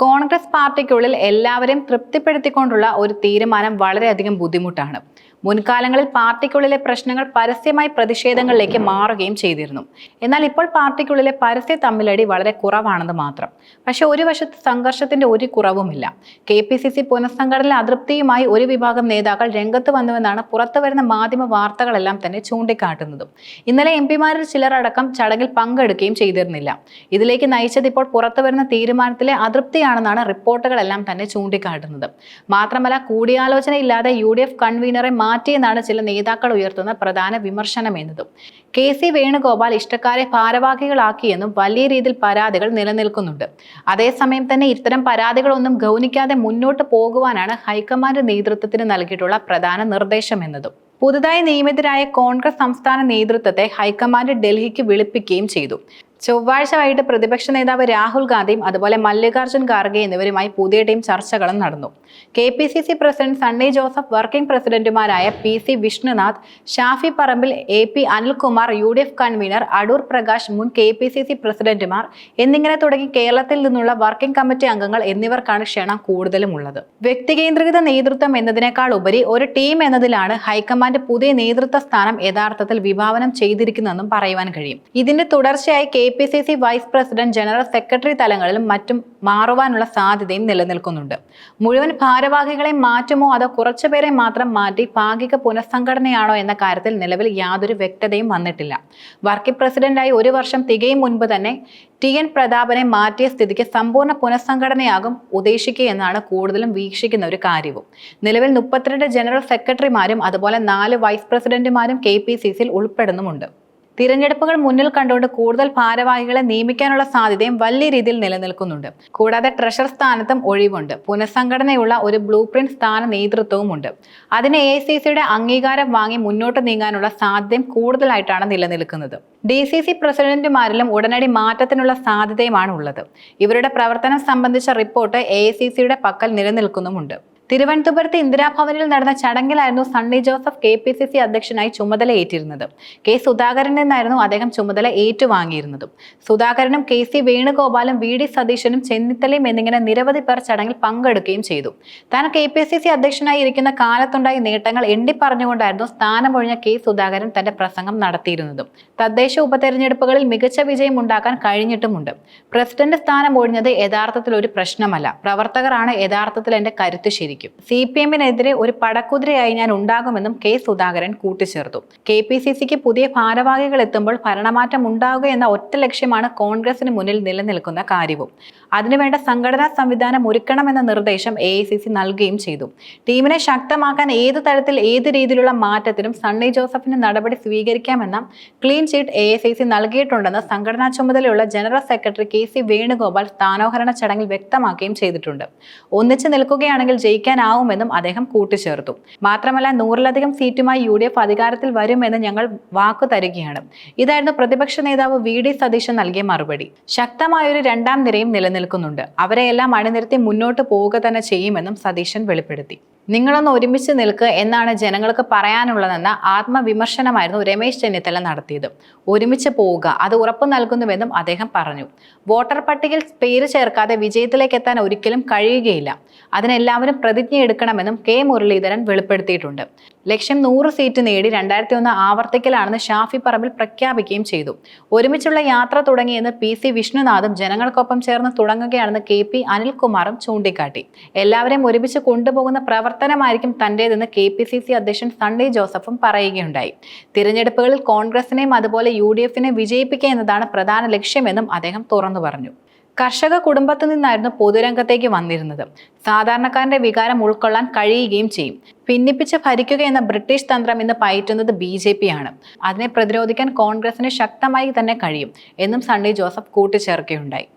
കോൺഗ്രസ് പാർട്ടിക്കുള്ളിൽ എല്ലാവരെയും തൃപ്തിപ്പെടുത്തിക്കൊണ്ടുള്ള ഒരു തീരുമാനം വളരെയധികം ബുദ്ധിമുട്ടാണ്. മുൻകാലങ്ങളിൽ പാർട്ടിക്കുള്ളിലെ പ്രശ്നങ്ങൾ പരസ്യമായി പ്രതിഷേധങ്ങളിലേക്ക് മാറുകയും ചെയ്തിരുന്നു. എന്നാൽ ഇപ്പോൾ പാർട്ടിക്കുള്ളിലെ പരസ്യ തമ്മിലടി വളരെ കുറവാണെന്ന് മാത്രം. പക്ഷെ ഒരു വശത്ത് സംഘർഷത്തിന്റെ ഒരു കുറവുമില്ല. KPCC പുനഃസംഘടന അതൃപ്തിയുമായി ഒരു വിഭാഗം നേതാക്കൾ രംഗത്ത് വന്നുവെന്നാണ് പുറത്തുവരുന്ന മാധ്യമ വാർത്തകളെല്ലാം തന്നെ ചൂണ്ടിക്കാട്ടുന്നതും. ഇന്നലെ MP-മാരിൽ ചിലർ അടക്കം ചടങ്ങിൽ പങ്കെടുക്കുകയും ചെയ്തിരുന്നില്ല. ഇതിലേക്ക് നയിച്ചത് ഇപ്പോൾ പുറത്തുവരുന്ന തീരുമാനത്തിലെ അതൃപ്തിയാണെന്നാണ് റിപ്പോർട്ടുകളെല്ലാം തന്നെ ചൂണ്ടിക്കാട്ടുന്നത്. മാത്രമല്ല, കൂടിയാലോചനയില്ലാതെ UDF കൺവീനറെ മാറ്റിയെന്നാണ് ചില നേതാക്കൾ ഉയർത്തുന്ന പ്രധാന വിമർശനം എന്നതും. KC വേണുഗോപാൽ ഇഷ്ടക്കാരെ ഭാരവാഹികളാക്കിയെന്നും വലിയ രീതിയിൽ പരാതികൾ നിലനിൽക്കുന്നുണ്ട്. അതേസമയം തന്നെ ഇത്തരം പരാതികളൊന്നും ഗൗനിക്കാതെ മുന്നോട്ട് പോകുവാനാണ് ഹൈക്കമാൻഡ് നേതൃത്വത്തിന് നൽകിയിട്ടുള്ള പ്രധാന നിർദ്ദേശം എന്നതും. പുതുതായി നിയമിതരായ കോൺഗ്രസ് സംസ്ഥാന നേതൃത്വത്തെ ഹൈക്കമാൻഡ് ഡൽഹിക്ക് വിളിപ്പിക്കുകയും ചെയ്തു. ചൊവ്വാഴ്ച വൈകിട്ട് പ്രതിപക്ഷ നേതാവ് രാഹുൽ ഗാന്ധിയും അതുപോലെ മല്ലികാർജ്ജുൻ ഖാർഗെ എന്നിവരുമായി പുതിയ ടീം ചർച്ചകളും നടന്നു. KPCC president Sunny Joseph, working പ്രസിഡന്റുമാരായ PC Vishnunath, Shafi Parambil, AP Anilkumar, UDF convener Adoor Prakash, മുൻ KPCC പ്രസിഡന്റുമാർ എന്നിങ്ങനെ തുടങ്ങി കേരളത്തിൽ നിന്നുള്ള വർക്കിംഗ് കമ്മിറ്റി അംഗങ്ങൾ എന്നിവർക്കാണ് ക്ഷണം കൂടുതലും ഉള്ളത്. വ്യക്തികേന്ദ്രീകൃത നേതൃത്വം എന്നതിനേക്കാൾ ഉപരി ഒരു ടീം എന്നതിലാണ് ഹൈക്കമാൻഡ് പുതിയ നേതൃത്വ സ്ഥാനം യഥാർത്ഥത്തിൽ വിഭാവനം ചെയ്തിരിക്കുന്നതെന്നും പറയുവാൻ കഴിയും. ഇതിന്റെ തുടർച്ചയായി KPCC vice president, general secretary തലങ്ങളിലും മറ്റും മാറുവാനുള്ള സാധ്യതയും നിലനിൽക്കുന്നുണ്ട്. മുഴുവൻ ഭാരവാഹികളെ മാറ്റുമോ അതോ കുറച്ചുപേരെ മാത്രം മാറ്റി ഭാഗിക പുനഃസംഘടനയാണോ എന്ന കാര്യത്തിൽ നിലവിൽ യാതൊരു വ്യക്തതയും വന്നിട്ടില്ല. വർക്കിംഗ് പ്രസിഡന്റായി 1 വർഷം തികയും മുൻപ് തന്നെ TN പ്രതാപനെ മാറ്റിയ സ്ഥിതിക്ക് സമ്പൂർണ്ണ പുനഃസംഘടനയാകും ഉദ്ദേശിക്കുക എന്നാണ് കൂടുതലും വീക്ഷിക്കുന്ന ഒരു കാര്യവും. നിലവിൽ 32 ജനറൽ സെക്രട്ടറിമാരും അതുപോലെ 4 വൈസ് പ്രസിഡന്റുമാരും KPCCയിൽ ഉൾപ്പെടുന്നുമുണ്ട്. തിരഞ്ഞെടുപ്പുകൾ മുന്നിൽ കണ്ടുകൊണ്ട് കൂടുതൽ ഭാരവാഹികളെ നിയമിക്കാനുള്ള സാധ്യതയും വലിയ രീതിയിൽ നിലനിൽക്കുന്നുണ്ട്. കൂടാതെ ട്രഷറർ സ്ഥാനത്തും ഒഴിവുണ്ട്. പുനഃസംഘടനയുള്ള ഒരു ബ്ലൂ പ്രിന്റ് സ്ഥാന നേതൃത്വവുമുണ്ട്. അതിന് AICCയുടെ അംഗീകാരം വാങ്ങി മുന്നോട്ട് നീങ്ങാനുള്ള സാധ്യതയും കൂടുതലായിട്ടാണ് നിലനിൽക്കുന്നത്. DCC പ്രസിഡന്റുമാരിലും ഉടനടി മാറ്റത്തിനുള്ള സാധ്യതയുമാണ് ഉള്ളത്. ഇവരുടെ പ്രവർത്തനം സംബന്ധിച്ച റിപ്പോർട്ട് AICCയുടെ പക്കൽ നിലനിൽക്കുന്നുമുണ്ട്. തിരുവനന്തപുരത്ത് ഇന്ദിരാഭവനിൽ നടന്ന ചടങ്ങിലായിരുന്നു സണ്ണി ജോസഫ് KPCC അധ്യക്ഷനായി ചുമതലയേറ്റിരുന്നത്. K സുധാകരൻ എന്നായിരുന്നു അദ്ദേഹം ചുമതല ഏറ്റുവാങ്ങിയിരുന്നതും. സുധാകരനും KC വേണുഗോപാലും VD സതീശനും ചെന്നിത്തലയും എന്നിങ്ങനെ നിരവധി പേർ ചടങ്ങിൽ പങ്കെടുക്കുകയും ചെയ്തു. താൻ KPCC അധ്യക്ഷനായി ഇരിക്കുന്ന കാലത്തുണ്ടായ നേട്ടങ്ങൾ എണ്ണിപ്പറഞ്ഞുകൊണ്ടായിരുന്നു സ്ഥാനമൊഴിഞ്ഞ K സുധാകരൻ തന്റെ പ്രസംഗം നടത്തിയിരുന്നതും. തദ്ദേശ ഉപതെരഞ്ഞെടുപ്പുകളിൽ മികച്ച വിജയം ഉണ്ടാക്കാൻ കഴിഞ്ഞിട്ടുമുണ്ട്. പ്രസിഡന്റ് സ്ഥാനം ഒഴിഞ്ഞത് യഥാർത്ഥത്തിൽ ഒരു പ്രശ്നമല്ല. പ്രവർത്തകരാണ് യഥാർത്ഥത്തിൽ എന്റെ കരുത്ത് ശരിക്കും. CPM-നെതിരെ ഒരു പടക്കുതിരയായി ഞാൻ ഉണ്ടാകുമെന്നും K സുധാകരൻ കൂട്ടിച്ചേർത്തു. KPCCക്ക് പുതിയ ഭാരവാഹികൾ എത്തുമ്പോൾ ഭരണമാറ്റം ഉണ്ടാവുക എന്ന ഒറ്റ ലക്ഷ്യമാണ് കോൺഗ്രസിന് മുന്നിൽ നിലനിൽക്കുന്ന കാര്യവും. അതിനുവേണ്ട സംഘടനാ സംവിധാനം ഒരുക്കണമെന്ന നിർദ്ദേശം AICC നൽകുകയും ചെയ്തു. ടീമിനെ ശക്തമാക്കാൻ ഏത് തരത്തിൽ ഏത് രീതിയിലുള്ള മാറ്റത്തിനും സണ്ണി ജോസഫിന് നടപടി സ്വീകരിക്കാമെന്ന ക്ലീൻ ചീറ്റ് AICC നൽകിയിട്ടുണ്ടെന്ന് സംഘടനാ ചുമതലയുള്ള ജനറൽ സെക്രട്ടറി KC വേണുഗോപാൽ സ്ഥാനോഹരണ ചടങ്ങിൽ വ്യക്തമാക്കുകയും ചെയ്തിട്ടുണ്ട്. ഒന്നിച്ചു നിൽക്കുകയാണെങ്കിൽ ജയിക്കാനാവുമെന്നും അദ്ദേഹം കൂട്ടിച്ചേർത്തു. മാത്രമല്ല, 100-ലധികം സീറ്റുമായി UDF അധികാരത്തിൽ വരുമെന്ന് ഞങ്ങൾ വാക്കു തരികയാണ്. ഇതായിരുന്നു പ്രതിപക്ഷ നേതാവ് VD സതീശൻ നൽകിയ മറുപടി. ശക്തമായൊരു രണ്ടാം നിരയും നിലനിൽക്കുന്നുണ്ട്. അവരെയെല്ലാം അണിനിരത്തി മുന്നോട്ട് പോവുക തന്നെ ചെയ്യുമെന്നും സതീശൻ വെളിപ്പെടുത്തി. നിങ്ങളൊന്ന് ഒരുമിച്ച് നിൽക്കുക എന്നാണ് ജനങ്ങൾക്ക് പറയാനുള്ളതെന്ന ആത്മവിമർശനമായിരുന്നു രമേശ് ചെന്നിത്തല നടത്തിയത്. ഒരുമിച്ച് പോവുക, അത് ഉറപ്പു നൽകുന്നുവെന്നും അദ്ദേഹം പറഞ്ഞു. വോട്ടർ പട്ടികയിൽ പേര് ചേർക്കാതെ വിജയത്തിലേക്ക് എത്താൻ ഒരിക്കലും കഴിയുകയില്ല. അതിനെല്ലാവരും പ്രതിജ്ഞ എടുക്കണമെന്നും K മുരളീധരൻ വെളിപ്പെടുത്തിയിട്ടുണ്ട്. ലക്ഷ്യം 100 സീറ്റ് നേടി 2001 ആവർത്തിക്കലാണെന്ന് ഷാഫി പറമ്പിൽ പ്രഖ്യാപിക്കുകയും ചെയ്തു. ഒരുമിച്ചുള്ള യാത്ര തുടങ്ങിയെന്ന് PC വിഷ്ണുനാഥും ജനങ്ങൾക്കൊപ്പം ചേർന്ന് തുടങ്ങുകയാണെന്ന് KP അനിൽകുമാറും ചൂണ്ടിക്കാട്ടി. എല്ലാവരെയും ഒരുമിച്ച് കൊണ്ടുപോകുന്ന പ്രവർത്തനമായിരിക്കും തന്റേതെന്ന് KPCC അധ്യക്ഷൻ സണ്ണി ജോസഫും പറയുകയുണ്ടായി. തിരഞ്ഞെടുപ്പുകളിൽ കോൺഗ്രസിനെയും അതുപോലെ UDF-നെ വിജയിപ്പിക്കുക എന്നതാണ് പ്രധാന ലക്ഷ്യമെന്നും അദ്ദേഹം തുറന്നു പറഞ്ഞു. കർഷക കുടുംബത്തിൽ നിന്നായിരുന്നു പൊതുരംഗത്തേക്ക് വന്നിരുന്നത്. സാധാരണക്കാരന്റെ വികാരം ഉൾക്കൊള്ളാൻ കഴിയുകയും ചെയ്യും. ഭിന്നിപ്പിച്ച് ഭരിക്കുക എന്ന ബ്രിട്ടീഷ് തന്ത്രം ഇന്ന് പയറ്റുന്നത് BJP ആണ്. അതിനെ പ്രതിരോധിക്കാൻ കോൺഗ്രസിന് ശക്തമായി തന്നെ കഴിയും എന്നും സണ്ണി ജോസഫ് കൂട്ടിച്ചേർക്കുകയുണ്ടായി.